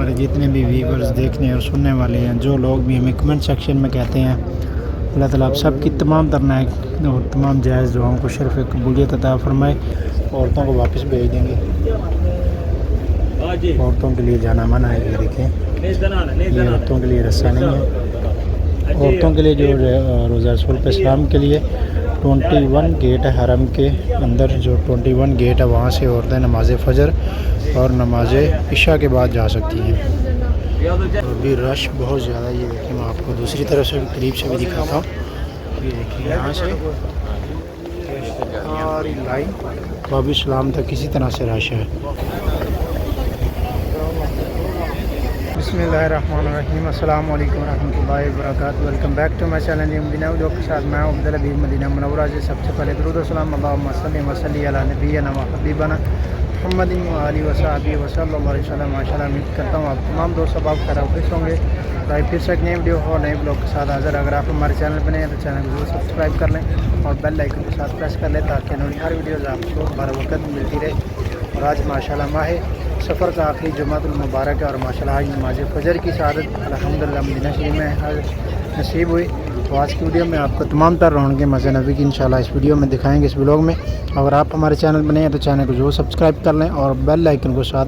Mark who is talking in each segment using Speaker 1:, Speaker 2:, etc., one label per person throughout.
Speaker 1: हमारे जितने भी व्यूवर्स देखने और सुनने वाले हैं, जो लोग भी हमें कमेंट सेक्शन में कहते हैं, अल्लाह ताला आप सब की तमाम तरनाक और तमाम जायज़ दुआओं को शर्फ़ कबूलियत अता फ़रमाए। औरतों को वापस भेज देंगे। औरतों के लिए जाना मना है, ये देखें, ये औरतों के लिए रस्सा नहीं है। औरतों के लिए जो रोज़ा रसूल पे इस्लाम के लिए 21 गेट है हरम के अंदर, जो 21 गेट है वहाँ से औरतें नमाज फ़जर और नमाज इशा के बाद जा सकती हैं। अभी रश बहुत ज़्यादा, ये देखिए मैं आपको दूसरी तरफ से भी करीब से भी दिखाता हूँ। ये देखिए यहाँ से सारी लाइन बाबी इस्लाम तक किसी तरह से रश है। बिस्मिल्लाहिर्रहमानिर्रहीम, अस्सलाम वालेकुम रहमतुल्लाहि व बरकातहू। Welcome back to my channel Madina vlog के साथ मैं अब्दुल हबीब मदीना मुनव्वरा से। सबसे पहले दुरूद व सलाम अल्लाहुम्मा सल्लि व सल्लिम अला नबिय्यिना व हबीबना मुहम्मदिन व आलिहि व सहबिहि व सल्लल्लाहु अलैहि वसल्लम। माशाअल्लाह उम्मीद करता हूँ आप तमाम दोस्त अब खैरियत होंगे। तो फिर से एक नई वीडियो और नए ब्लॉग के साथ हाज़िर। अगर आप हमारे चैनल पर नए हैं तो चैनल को जरूर सब्सक्राइब कर लें और बेल आइकन के साथ प्रेस कर लें ताकि हर वीडियोज़ आपको बर वक्त मिलती रहे। और आज माशाअल्लाह माह सफ़र का आखिरी जुमातुल मुबारक है और माशाअल्लाह आज नमाज फ़जर की शहादत अल्हम्दुलिल्लाह मदीना शरीफ में आज नसीब हुई। तो आज की वीडियो में आपको तमाम तर रौनक़ें मज़े नबी की इंशाअल्लाह इस वीडियो में दिखाएंगे, इस ब्लॉग में। अगर आप हमारे चैनल पर नए हैं तो चैनल को जरूर सब्सक्राइब कर लें और बेल आइकन को साथ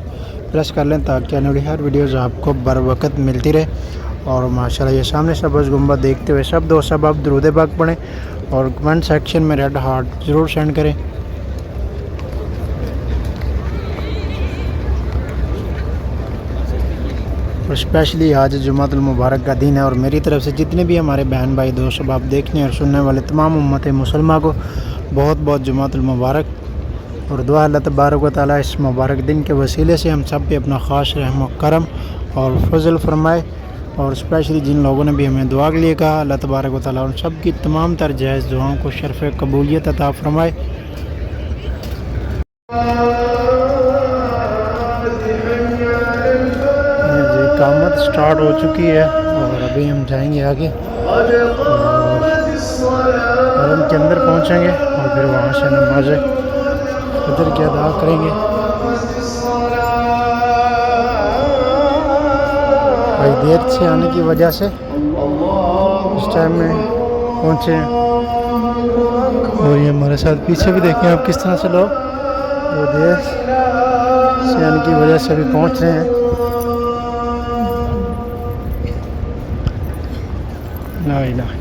Speaker 1: प्रेस कर लें ताकि आने वाली हर वीडियोज़ आपको बर वक्त मिलती रहे। और माशाअल्लाह ये सामने सब्ज़ गुंबद देखते हुए सब दोस्त सब आप दुरूद पाक पढ़ें और कमेंट सेक्शन में रेड हार्ट ज़रूर सेंड करें। और स्पेशली आज जुमातुल मुबारक का दिन है और मेरी तरफ से जितने भी हमारे बहन भाई दोस्त सब आप देखने और सुनने वाले तमाम उम्मत मुसलमान को बहुत बहुत जुमातुल मुबारक। और दुआ अल्लाह तबारक व तआला इस मुबारक दिन के वसीले से हम सब पे अपना ख़ास रहम व करम और फजल फरमाए। और स्पेशली जिन लोगों ने भी हमें दुआ के लिए कहा, अल्लाह तबारक व तआला उन सब की तमाम तर जायज़ दुआओं को शर्फ़ कबूलियत अता फ़रमाए। इक़ामत स्टार्ट हो चुकी है और अभी हम जाएंगे आगे और हरम के अंदर पहुंचेंगे और फिर वहां से नमाज फजर की अदा करेंगे। भाई देर से आने की वजह से इस टाइम में पहुंचे हैं। और ये हमारे साथ पीछे भी देखें आप किस तरह से लोग वो देर से आने की वजह से भी पहुंच रहे हैं। नहीं नहीं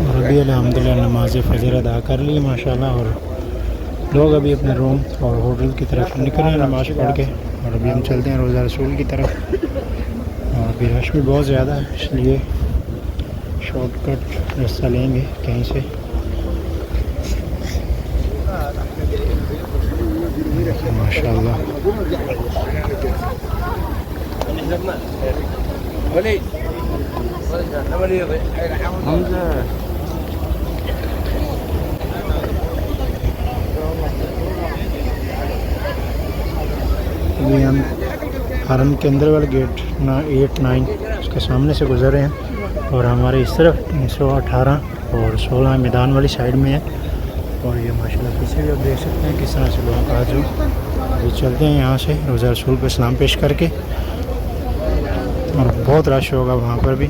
Speaker 1: और अभी अल्हम्दुलिल्लाह नमाज फ़जर अदा कर ली माशाल्लाह और लोग अभी अपने रूम और होटल की तरफ निकल रहे हैं नमाज़ पढ़ के। और अभी हम चलते हैं रोज़ा रसूल की तरफ और अभी रश भी बहुत ज़्यादा है इसलिए शॉर्टकट रास्ता लेंगे कहीं से। माशाल्लाह अभी हम हरम के अंदर वाले गेट 8, 9 उसके सामने से गुजर रहे हैं और हमारे इस तरफ 318 और 16 मैदान वाली साइड में है। और ये माशाल्लाह पीछे भी आप देख सकते हैं किस तरह से लोग आज अभी चलते हैं यहाँ से रोज़ा रसूल पे सलाम पेश करके। और बहुत रश होगा वहाँ पर भी।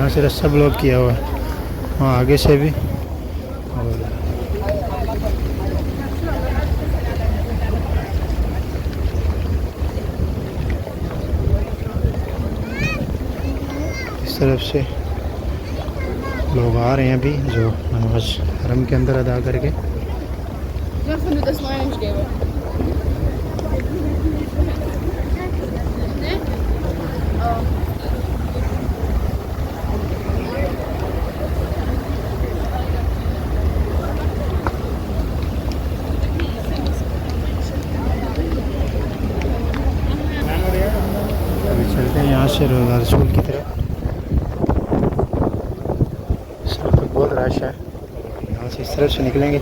Speaker 1: वहाँ से रास्ता ब्लॉक किया हुआ है, वहाँ आगे से भी। और इस तरफ से लोग आ रहे हैं अभी, जो नमाज हरम के अंदर अदा करके। अभी चलते हैं यहाँ से रोज़ा रसूल की तरफ। इस तरफ तो बहुत रश है, यहाँ से इस तरफ से निकलेंगे,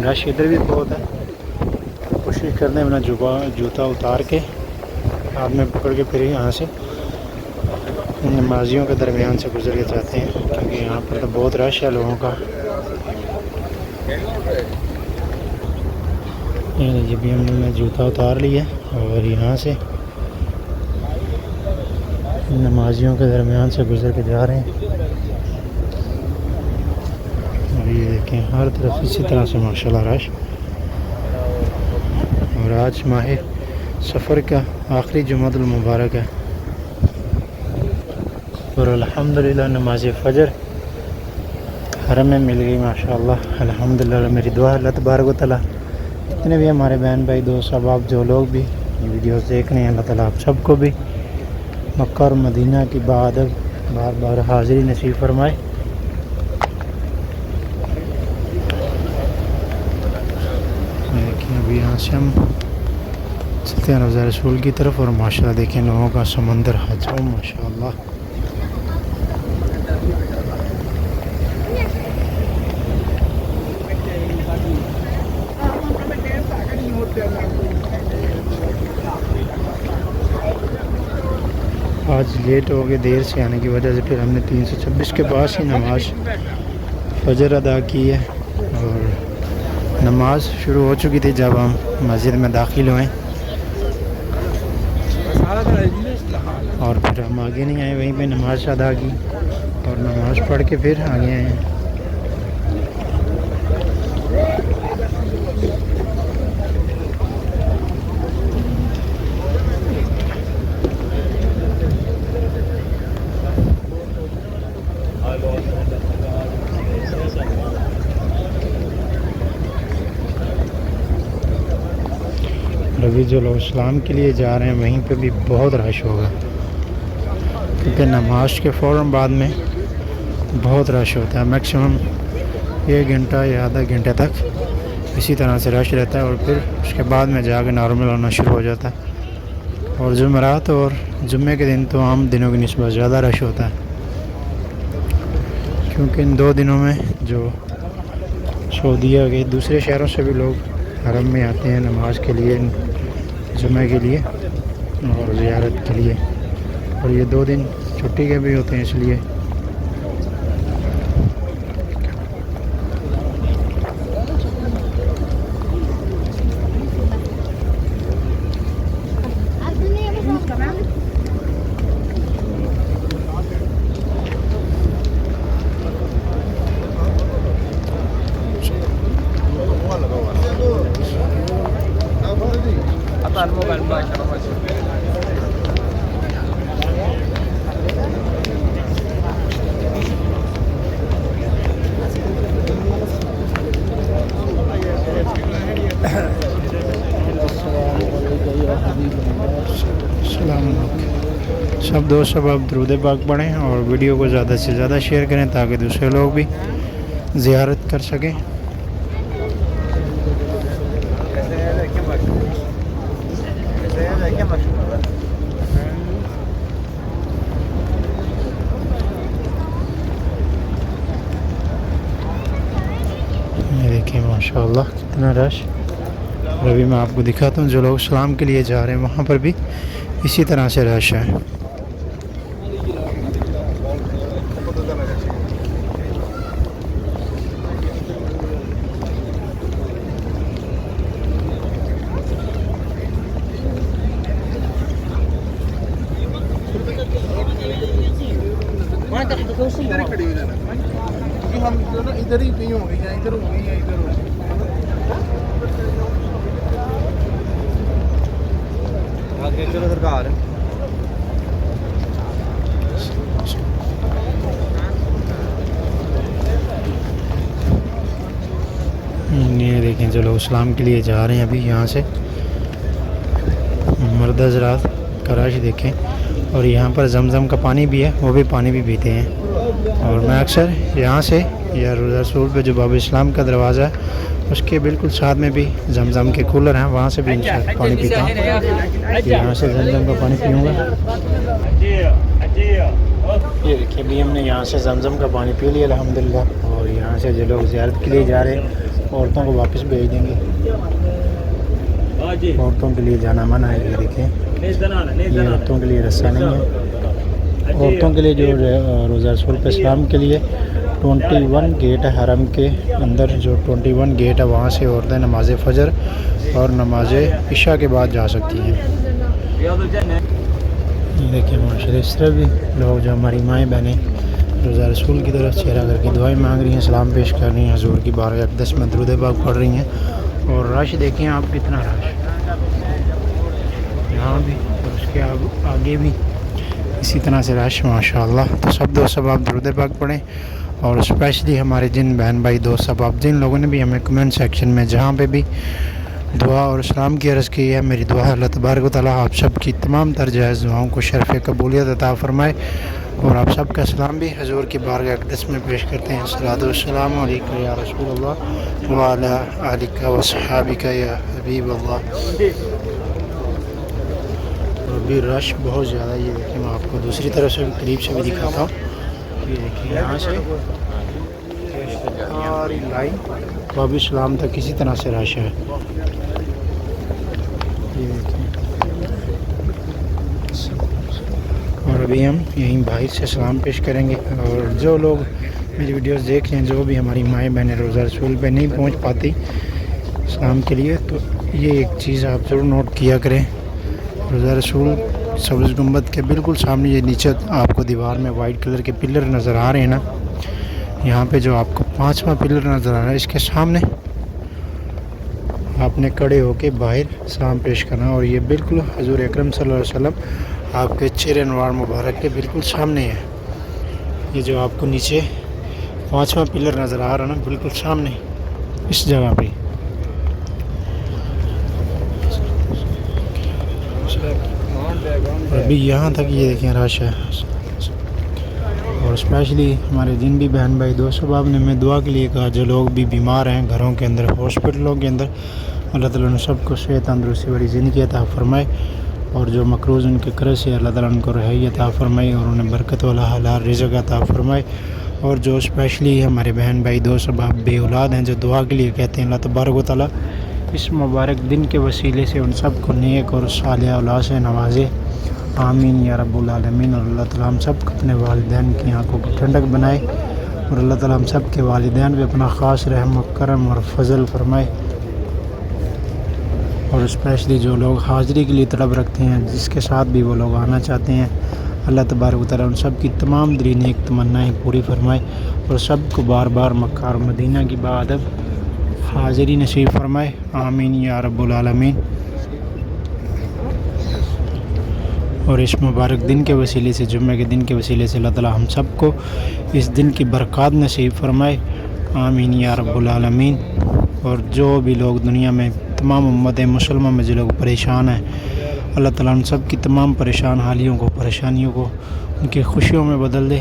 Speaker 1: रश इधर भी बहुत है। कोशिश करते हैं अपना जूता उतार के हाथ में पकड़ के फिर यहाँ से नमाजियों के दरमियान से गुजर के जाते हैं, क्योंकि यहाँ पर तो बहुत रश है लोगों का। ये भी हमने जूता उतार लिया और यहाँ से नमाजियों के दरमियान से गुजर के जा रहे हैं। और ये देखें हर तरफ इसी तरह से माशाल्लाह रश। और आज माह सफ़र का आखिरी जुमातुल मुबारक है और अल्हम्दुलिल्लाह नमाज फ़जर हरम में मिल गई माशाल्लाह। अल्हम्दुलिल्लाह मेरी दुआ अल्लाह तबारक व तआला जितने भी हमारे बहन भाई दोस्त अहबाब जो लोग भी ये वीडियोस देख रहे हैं, अल्लाह ताला आप सबको भी मक्का और मदीना की बार बार हाज़िरी नसीब फरमाए। देखिए अभी यहाँ से हम चलते हैं रोज़ा रसूल की तरफ और माशाल्लाह देखें लोगों का समंदर हजम माशाल्लाह। आज लेट हो गए, देर से आने की वजह से फिर हमने 326 के पास ही नमाज फजर अदा की है। और नमाज शुरू हो चुकी थी जब हम मस्जिद में दाखिल हुए और फिर हम आगे नहीं आए, वहीं पे नमाज अदा की और नमाज पढ़ के फिर आगे आए हैं। अभी जो लोग इस्लाम के लिए जा रहे हैं वहीं पे भी बहुत रश होगा, क्योंकि नमाज के फ़ौरन बाद में बहुत रश होता है। मैक्सिमम 1 घंटा या आधा घंटे तक इसी तरह से रश रहता है और फिर उसके बाद में जाकर नॉर्मल होना शुरू हो जाता है। और जुमेरात और जुम्मे के दिन तो आम दिनों की निस्बत ज़्यादा रश होता है, क्योंकि इन 2 दिनों में जो सऊदीया के दूसरे शहरों से भी लोग हरम में आते हैं नमाज के लिए, जुम्मे के लिए और ज़ियारत के लिए। और ये 2 दिन छुट्टी के भी होते हैं, इसलिए सब दोस्त सब आप दरूद पाक पढ़ें और वीडियो को ज़्यादा से ज़्यादा शेयर करें ताकि दूसरे लोग भी ज़ियारत कर सकें। ये देखिए माशाल्लाह कितना रश। और अभी मैं आपको दिखाता हूँ जो लोग इस्लाम के लिए जा रहे हैं वहाँ पर भी इसी तरह से रश है।
Speaker 2: इधर ही खड़ी हो जाना, क्योंकि हम इधर ही कहीं होंगे या इधर होंगे या इधर होंगे। आगे चलो सरकार
Speaker 1: ये देखें जो लोग इस्लाम के लिए जा रहे हैं अभी यहाँ से, मर्द हज़रात का रश देखें। और यहाँ पर जमज़म का पानी भी है, वो भी पानी भी पीते हैं। और मैं अक्सर यहाँ से या रोज़ा रसूल पे जो बाब इस्लाम का दरवाज़ा है उसके बिल्कुल साथ में भी जमज़म के कूलर हैं, वहाँ से भी इंशाअल्लाह पानी पीता हूँ। यहाँ से जमज़म का पानी पीऊँगा। ये देखिए अभी हमने यहाँ से जमज़म का पानी पी लिया अल्हम्दुलिल्लाह। और यहाँ से जो लोग ज़ियारत के लिए जा रहे हैं औरतों को वापस भेज देंगे। औरतों के लिए जाना मना है। ये देखें ये औरतों के लिए रास्ता नहीं है। औरतों के लिए जो रोज़ा रसूल पे इस्लाम के लिए 21 गेट है हरम के अंदर, जो 21 गेट है वहाँ से औरतें नमाज फ़जर और नमाज इशा के बाद जा सकती हैं। देखिए माशाल्लाह इस तरह भी लोग जो हमारी माएँ बहनें रोज़ा रसूल की तरफ चेहरा करके दुआएं मांग रही हैं, सलाम पेश कर रही हैं, हुज़ूर की बारगाह अक़दस में दुरूद पाक पढ़ रही हैं। और रश देखें आप कितना रश यहाँ भी और उसके आगे भी इसी तरह से रश माशाअल्लाह। तो सब दोस्त सब आप दुरूद पाक पढ़ें। और स्पेशली हमारे जिन बहन भाई दोस्त सब आप जिन लोगों ने भी हमें कमेंट सेक्शन में जहाँ पे भी दुआ और इस्लाम की अर्ज़ की है, मेरी दुआ अल्लाह तबारक व तआला आप सब की तमाम तर जायज़ दुआओं को शरफ़ कबूलियत अता फ़रमाए। और आप सब का सलाम भी हुज़ूर की बारगाह अक़दस में पेश करते हैं। अस्सलातु वस्सलामु अलैका या रसूलल्लाह व अला आलिका व सहाबिका या हबीबल्लाह। अभी रश बहुत ज़्यादा। ये देखिए मैं आपको दूसरी तरफ से भी करीब से भी दिखाता हूँ। ये देखिए यहाँ से सारी लाइन बाब इस्लाम तक किसी तरह से रश है। ये देखिए और अभी हम यहीं बाहर से सलाम पेश करेंगे। और जो लोग मेरी वीडियोस देख रहे हैं, जो भी हमारी माएँ बहनें रोज़ा रसूल पे नहीं पहुंच पाती इस्लाम के लिए, तो ये एक चीज़ आप ज़रूर नोट किया करें। रोज़ा रसूल सब्ज़ गुंबद के बिल्कुल सामने ये नीचे आपको दीवार में वाइट कलर के पिलर नज़र आ रहे हैं ना, यहाँ पे जो आपको 5वां पिलर नज़र आ रहा है, इसके सामने आपने खड़े होके बाहर सलाम पेश करना। और ये बिल्कुल हुज़ूर अकरम सल्लल्लाहु अलैहि वसल्लम आपके चेहरे नवार मुबारक के बिल्कुल सामने है। ये जो आपको नीचे 5वां पिलर नज़र आ रहा है ना, बिल्कुल सामने इस जगह पे। अभी यहाँ तक ये देखें रश है। और स्पेशली हमारे जिन भी बहन भाई दोस्त साहब ने मैं दुआ के लिए कहा, जो लोग भी बीमार हैं घरों के अंदर, हॉस्पिटलों के अंदर, अल्लाह ताला ने सबको सेहत तंदुरुस्ती वाली ज़िंदगी अता फ़रमाए। और जो मकरूज़ उनके कर्ज़ से अल्लाह ताला उनको रिहाई अता फ़रमाए और उन्हें बरकत वाला हलाल रिज़्क़ अता फ़रमाए। और जो स्पेशली हमारे बहन भाई दोस्त साहब बे औलाद हैं, जो दुआ के लिए कहते हैं, अल्लाह तबारक व तआला इस मुबारक दिन के वसीले से उन सब को नेक और सालिह औलाद से नवाजे। आमीन या रब्बुल आलमीन। और अल्लाह ताला हम सब को अपने वालिदैन की आंखों की ठंडक बनाए। और अल्लाह ताला हम सब के वालिदैन पे अपना ख़ास रहम व करम और फजल फरमाए। और स्पेशली जो लोग हाज़िरी के लिए तलब रखते हैं, जिसके साथ भी वो लोग आना चाहते हैं, अल्लाह तबारक व तआला उन सब की तमाम दिली नेक तमन्नाएँ पूरी फरमाए। और सब को बार बार मक्का और मदीना की बाअदब हाज़िरी नसीब फरमाए। आमीन या रब्बुल आलमीन। और इस मुबारक दिन के वसीले से, जुम्मे के दिन के वसीले से अल्लाह ताला हम सब को इस दिन की बरक़ात नसीब फरमाए। आमीन या रब्बुल आलमीन। और जो भी लोग दुनिया में तमाम उम्मत मुसलमान में जो लोग परेशान हैं, अल्लाह ताला उन सब की तमाम परेशान हालियों को, परेशानियों को उनकी खुशियों में बदल दे।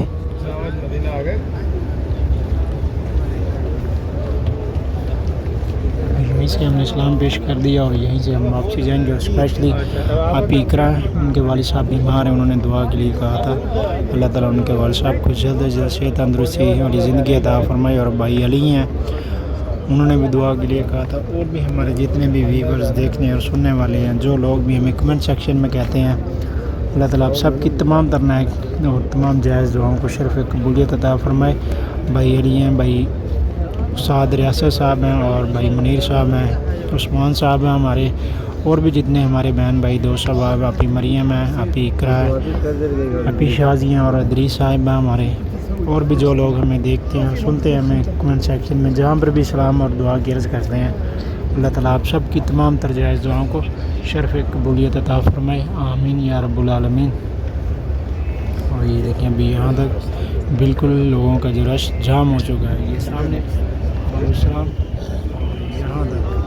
Speaker 1: यहीं से हमने इस्लाम पेश कर दिया और यहीं से हम वापसी जाएंगे। और स्पेशली आप इकरा, उनके वालिद साहब बीमार हैं, उन्होंने दुआ के लिए कहा था, अल्लाह ताला उनके वालिद साहब को जल्द से जल्द सेहत तंदुरुस्ती वाली ज़िंदगी अता फरमाए। और भाई अली हैं, उन्होंने भी दुआ के लिए कहा था। और भी हमारे जितने भी व्यूअर्स देखने और सुनने वाले हैं, जो लोग भी हमें कमेंट सेक्शन में कहते हैं, अल्लाह ताला आप सब की तमाम तरनाक और तमाम जायज़ दुआओं को शरफ़ कबूलियत अता फरमाए। भाई अली हैं, भाई साद रियासत साहब हैं, और भाई मुनीर साहब हैं, उस्मान साहब हैं हमारे, और भी जितने हमारे बहन भाई दोस्त सब, आपी मरियम है, आपी इकरा है, आपी शाजियाँ और अदरी साहिबा हमारे, और भी जो लोग हमें देखते हैं सुनते हैं हमें कमेंट सेक्शन में, जहाँ पर भी सलाम और दुआ की अर्ज़ करते हैं। अल्लाह ताला आप सब की तमाम तरजाइज़ दुआओं को शर्फ़ कबूलियत अता फरमाए, आमीन या रब्बुल आलमीन। और ये देखें अभी यहाँ तक बिल्कुल लोगों का जो रश जाम हो चुका है। ये सामने वालेकुम यहाँ तक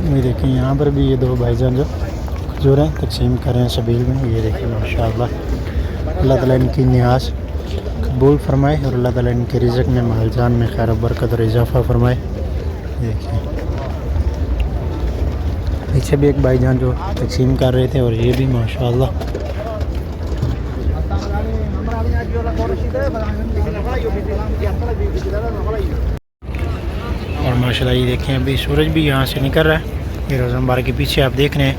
Speaker 1: ये देखें यहाँ पर भी ये दो भाईजान जो खजूर हैं तकसीम कर रहे हैं सबील में। ये देखें माशाअल्लाह, अल्लाह ताला इनकी नियाज़ कबूल फरमाए और अल्लाह ताला इनके रिज़्क़ में माल जान में खैर बरकत और इजाफ़ा फरमाए। देखिए पीछे भी एक भाईजान जो तकसीम कर रहे थे और ये भी माशाअल्लाह। और माशाल्लाह ये देखें अभी सूरज भी यहाँ से निकल रहा है, ये रोज़मबार के पीछे आप देख रहे हैं।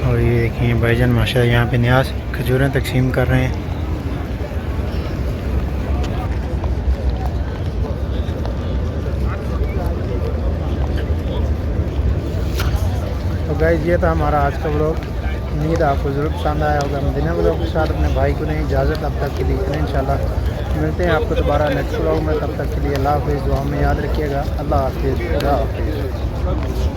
Speaker 1: और ये देखें भाईजान माशाल्लाह यहाँ पे न्याज खजूरें तकसीम कर रहे हैं। तो गाइस ये था हमारा आज का व्लॉग, उम्मीद आपको ज़रूर पसंद आया होगा। मदीना व्लॉग के साथ अपने भाई को नहीं इजाज़त, अब तक के लिए इतना, इंशाल्लाह मिलते हैं आपको दोबारा नेक्स्ट व्लॉग में। तब तक के लिए अल्लाह हाफ़िज़, दुआ में याद रखिएगा। अल्लाह हाफ़िज़, खुदा हाफ़िज़।